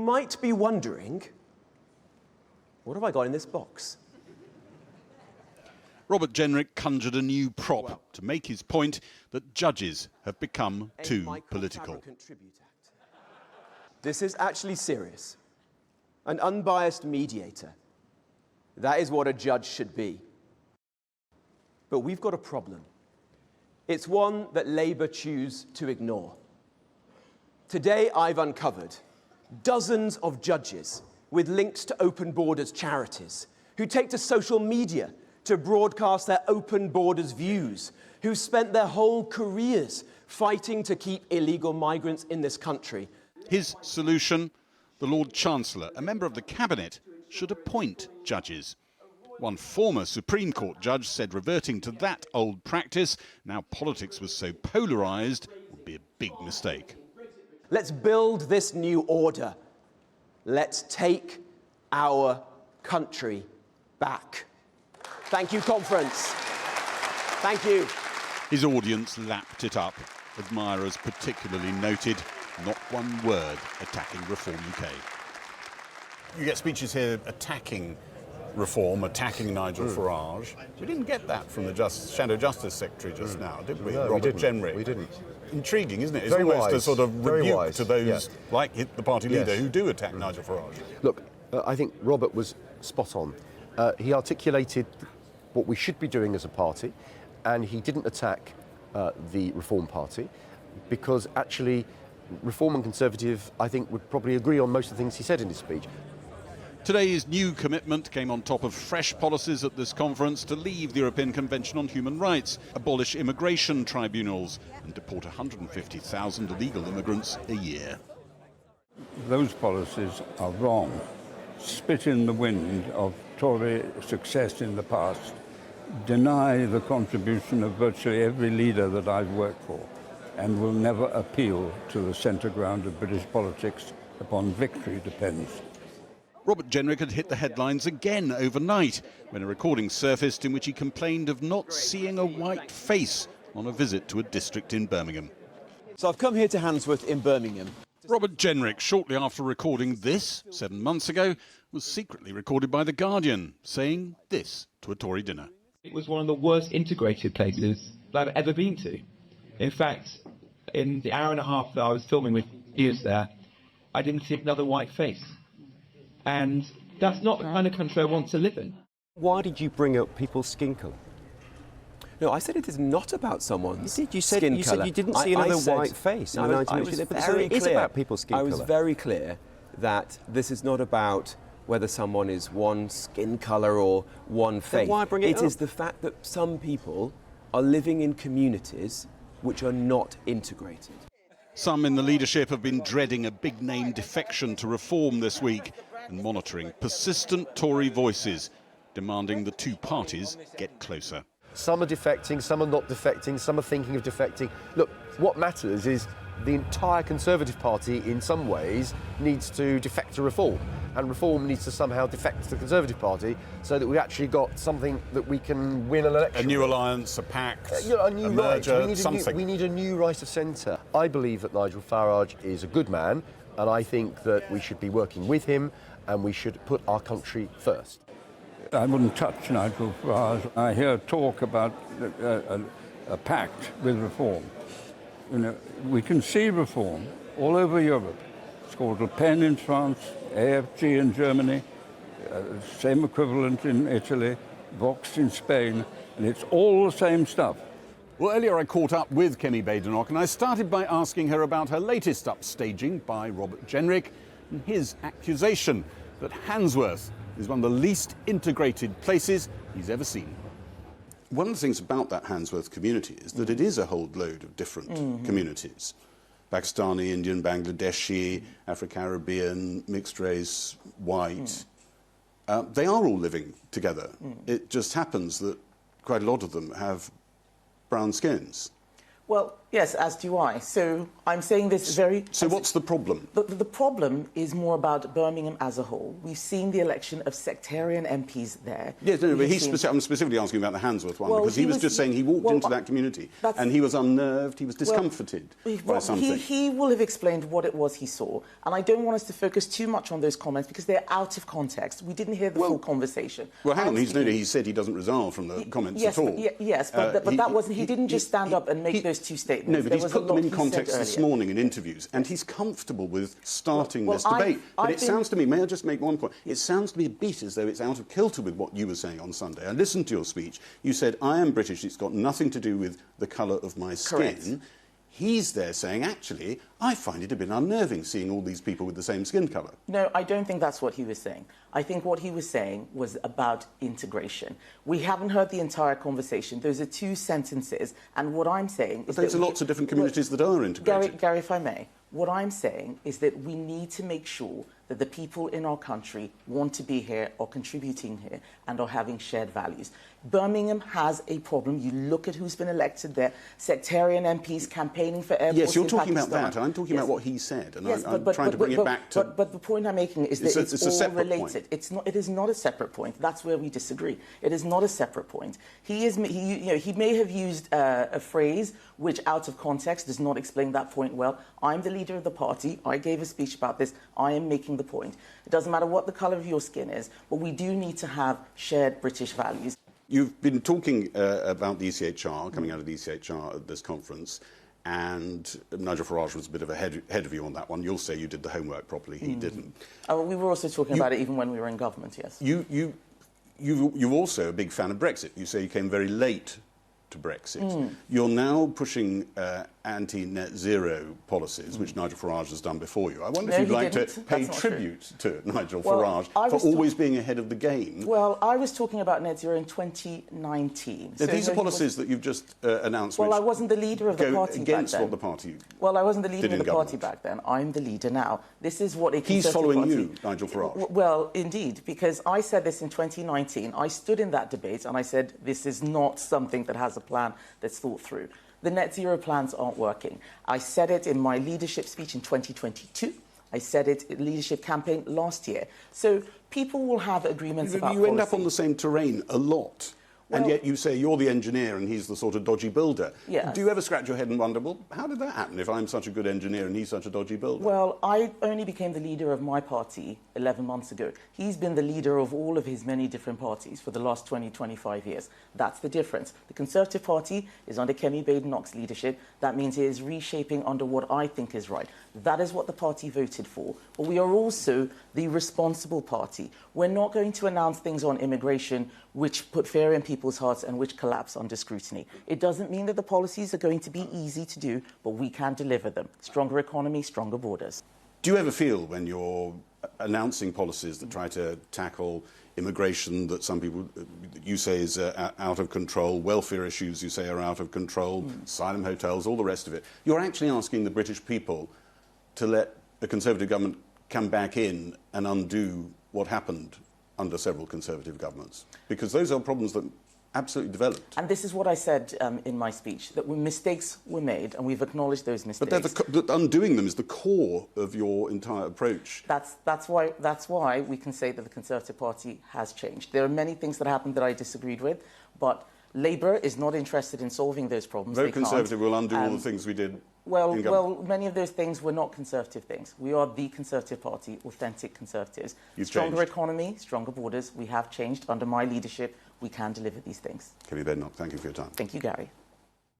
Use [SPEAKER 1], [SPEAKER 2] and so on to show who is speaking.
[SPEAKER 1] might be wondering, what have I got in this box?
[SPEAKER 2] Robert Jenrick conjured a new prop to make his point that judges have become too political.
[SPEAKER 1] This is actually serious. An unbiased mediator. That is what a judge should be. But we've got a problem. It's one that Labour choose to ignore. Today, I've uncovered dozens of judges with links to Open Borders charities who take to social media to broadcast their Open Borders views, who spent their whole careers fighting to keep illegal migrants in this country.
[SPEAKER 2] His solution? The Lord Chancellor, a member of the Cabinet, should appoint judges. One former Supreme Court judge said reverting to that old practice, now politics was so polarised, would be a big mistake.
[SPEAKER 1] Let's build this new order. Let's take our country back. Thank you, conference. Thank you.
[SPEAKER 2] His audience lapped it up. Admirers particularly noted not one word attacking Reform UK.
[SPEAKER 3] You get speeches here attacking Reform, attacking Nigel Farage. We didn't get that from the Shadow Justice Secretary just now, did we?
[SPEAKER 4] No,
[SPEAKER 3] Robert Jenrick.
[SPEAKER 4] We didn't.
[SPEAKER 3] Intriguing, isn't it? It's
[SPEAKER 4] Very
[SPEAKER 3] almost
[SPEAKER 4] wise.
[SPEAKER 3] a sort of rebuke to those
[SPEAKER 4] Yes.
[SPEAKER 3] like the party leader
[SPEAKER 4] Yes.
[SPEAKER 3] who do attack Nigel Farage.
[SPEAKER 4] Look, I think Robert was spot on. He articulated what we should be doing as a party, and he didn't attack the Reform Party, because actually Reform and Conservative, I think, would probably agree on most of the things he said in his speech.
[SPEAKER 2] Today's new commitment came on top of fresh policies at this conference to leave the European Convention on Human Rights, abolish immigration tribunals and deport 150,000 illegal immigrants a year.
[SPEAKER 5] Those policies are wrong. Spit in the wind of Tory success in the past. Deny the contribution of virtually every leader that I've worked for, and will never appeal to the centre ground of British politics upon victory depends.
[SPEAKER 2] Robert Jenrick had hit the headlines again overnight when a recording surfaced in which he complained of not seeing a white face on a visit to a district in Birmingham.
[SPEAKER 6] So I've come here to Handsworth in Birmingham.
[SPEAKER 2] Robert Jenrick, shortly after recording this 7 months ago, was secretly recorded by The Guardian, saying this to a Tory dinner.
[SPEAKER 7] It was one of the worst integrated places that I've ever been to. In fact, in the hour and a half that I was filming with viewers there, I didn't see another white face. And that's not the kind of country I want to live in.
[SPEAKER 8] Why did you bring up people's skin colour?
[SPEAKER 1] No, I said it is not about someone's
[SPEAKER 8] You did. You
[SPEAKER 1] skin
[SPEAKER 8] said
[SPEAKER 1] colour.
[SPEAKER 8] you didn't see another white face.
[SPEAKER 1] No, I was very
[SPEAKER 8] it is
[SPEAKER 1] clear.
[SPEAKER 8] about people's skin
[SPEAKER 1] I was
[SPEAKER 8] colour.
[SPEAKER 1] very clear that this is not about whether someone is one skin colour or one faith.
[SPEAKER 8] Then why bring it up?
[SPEAKER 1] It is the fact that some people are living in communities which are not integrated.
[SPEAKER 2] Some in the leadership have been dreading a big-name defection to Reform this week and monitoring persistent Tory voices demanding the two parties get closer.
[SPEAKER 4] Some are defecting, some are not defecting, some are thinking of defecting. Look, what matters is the entire Conservative Party, in some ways, needs to defect to Reform. And Reform needs to somehow defect to the Conservative Party so that we've actually got something that we can win an election.
[SPEAKER 3] A new alliance, a pact,
[SPEAKER 4] a new
[SPEAKER 3] a
[SPEAKER 4] right.
[SPEAKER 3] merger, something.
[SPEAKER 4] We need a new right of centre. I believe that Nigel Farage is a good man, and I think that we should be working with him and we should put our country first.
[SPEAKER 5] I wouldn't touch Nigel Farage. I hear talk about a pact with Reform. You know, we can see Reform all over Europe. It's called Le Pen in France, AFG in Germany, same equivalent in Italy, Vox in Spain, and it's all the same stuff.
[SPEAKER 3] Well, earlier I caught up with Kemi Badenoch and I started by asking her about her latest upstaging by Robert Jenrick and his accusation that Handsworth is one of the least integrated places he's ever seen.
[SPEAKER 9] One of the things about that Handsworth community is that it is a whole load of different communities. Pakistani, Indian, Bangladeshi, Afro-Caribbean, mixed race, white. They are all living together. It just happens that quite a lot of them have brown skins.
[SPEAKER 1] Well,
[SPEAKER 10] Yes, as do I. So I'm saying this very...
[SPEAKER 9] So what's the problem?
[SPEAKER 10] The problem is more about Birmingham as a whole. We've seen the election of sectarian MPs there.
[SPEAKER 9] Yes, no, but I'm specifically asking about the Handsworth one, because he was just saying he walked into that community and he was unnerved, he was discomforted by something.
[SPEAKER 10] He will have explained what it was he saw, and I don't want us to focus too much on those comments because they're out of context. We didn't hear the full conversation.
[SPEAKER 9] Well, hang on, he said he doesn't resolve from the comments at all.
[SPEAKER 10] But that wasn't... He didn't just stand up and make those two statements.
[SPEAKER 9] No, but he's put them in context this morning in interviews, and he's comfortable with starting this debate. But it sounds to me, may I just make one point? It sounds to me a bit as though it's out of kilter with what you were saying on Sunday. I listened to your speech. You said, I am British, it's got nothing to do with the colour of my skin.
[SPEAKER 10] Correct.
[SPEAKER 9] He's there saying, actually, I find it a bit unnerving seeing all these people with the same skin colour.
[SPEAKER 10] No, I don't think that's what he was saying. I think what he was saying was about integration. We haven't heard the entire conversation. Those are two sentences, and what I'm saying is...
[SPEAKER 9] But those are lots of different communities that are integrated.
[SPEAKER 10] Gary, if I may, what I'm saying is that we need to make sure that the people in our country want to be here, are contributing here, and are having shared values. Birmingham has a problem. You look at who's been elected there. Sectarian MPs campaigning for airports.
[SPEAKER 9] Yes, you're talking
[SPEAKER 10] Pakistan.
[SPEAKER 9] about that, and I'm talking about what he said, and
[SPEAKER 10] yes,
[SPEAKER 9] I'm trying to bring it back to...
[SPEAKER 10] But the point I'm making is that it's all related.
[SPEAKER 9] Point.
[SPEAKER 10] It is not a separate point. That's where we disagree. It is not a separate point. He may have used a phrase which, out of context, does not explain that point well. I'm the leader of the party. I gave a speech about this. I am making the point. It doesn't matter what the colour of your skin is, but we do need to have shared British values.
[SPEAKER 9] You've been talking about the ECHR, coming out of the ECHR at this conference, and Nigel Farage was a bit of ahead of you on that one. You'll say you did the homework properly. He didn't.
[SPEAKER 10] Oh, we were also talking about it even when we were in government, yes.
[SPEAKER 9] You're also a big fan of Brexit. You say you came very late to Brexit. You're now pushing anti-net zero policies, which Nigel Farage has done before you. I wonder if you'd like to pay tribute to Nigel Farage for always being ahead of the game.
[SPEAKER 10] Well, I was talking about net zero in 2019.
[SPEAKER 9] So these are policies that you've just announced.
[SPEAKER 10] Well, I wasn't the leader of the party back then.
[SPEAKER 9] Against what the party.
[SPEAKER 10] Well, I wasn't the leader of the party back then. I'm the leader now. This is what a Conservative
[SPEAKER 9] He's following
[SPEAKER 10] party...
[SPEAKER 9] you, Nigel Farage.
[SPEAKER 10] Well, indeed, because I said this in 2019. I stood in that debate and I said this is not something that has a plan that's thought through. The net zero plans aren't working. I said it in my leadership speech in 2022. I said it in leadership campaign last year. So people will have agreements about policy.
[SPEAKER 9] You end up on the same terrain a lot. Well, and yet you say you're the engineer and he's the sort of dodgy builder.
[SPEAKER 10] Yes.
[SPEAKER 9] Do you ever scratch your head and wonder, well, how did that happen if I'm such a good engineer and he's such a dodgy builder?
[SPEAKER 10] Well, I only became the leader of my party 11 months ago. He's been the leader of all of his many different parties for the last 20, 25 years. That's the difference. The Conservative Party is under Kemi Badenoch's leadership. That means he is reshaping under what I think is right. That is what the party voted for. But we are also the responsible party. We're not going to announce things on immigration which put fear in people's hearts and which collapse under scrutiny. It doesn't mean that the policies are going to be easy to do, but we can deliver them. Stronger economy, stronger borders.
[SPEAKER 9] Do you ever feel when you're announcing policies that try to tackle immigration that some people, you say, is out of control, welfare issues you say are out of control, asylum hotels, all the rest of it, you're actually asking the British people to let a Conservative government come back in and undo what happened under several Conservative governments? Because those are problems that absolutely developed.
[SPEAKER 10] And this is what I said in my speech, that mistakes were made and we've acknowledged those mistakes.
[SPEAKER 9] But undoing them is the core of your entire approach.
[SPEAKER 10] That's why we can say that the Conservative Party has changed. There are many things that happened that I disagreed with, but Labour is not interested in solving those problems.
[SPEAKER 9] Vote Conservative will undo all the things we did.
[SPEAKER 10] Well, many of those things were not Conservative things. We are the Conservative Party, authentic Conservatives. Stronger economy, stronger borders. We have changed under my leadership. We can deliver these things.
[SPEAKER 9] Kemi Badenoch, thank you for your time.
[SPEAKER 10] Thank you, Gary.